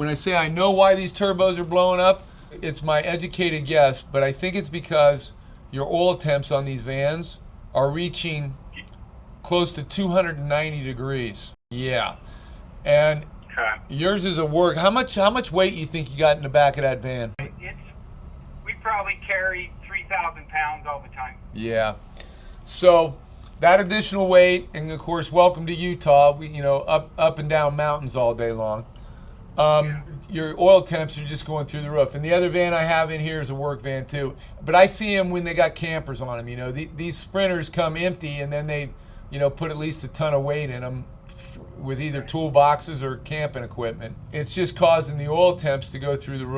when I say I know why these turbos are blowing up, it's my educated guess, but I think it's because your oil temps on these vans are reaching close to 290 degrees. Yeah. And yours is a work. How much weight you think you got in the back of that van? We probably carry 3,000 pounds all the time. Yeah. So that additional weight, and of course, welcome to Utah. We, up and down mountains all day long. Your oil temps are just going through the roof. And the other van I have in here is a work van too. But I see them when they got campers on them. These sprinters come empty, and then they, put at least a ton of weight in them with either toolboxes or camping equipment. It's just causing the oil temps to go through the roof.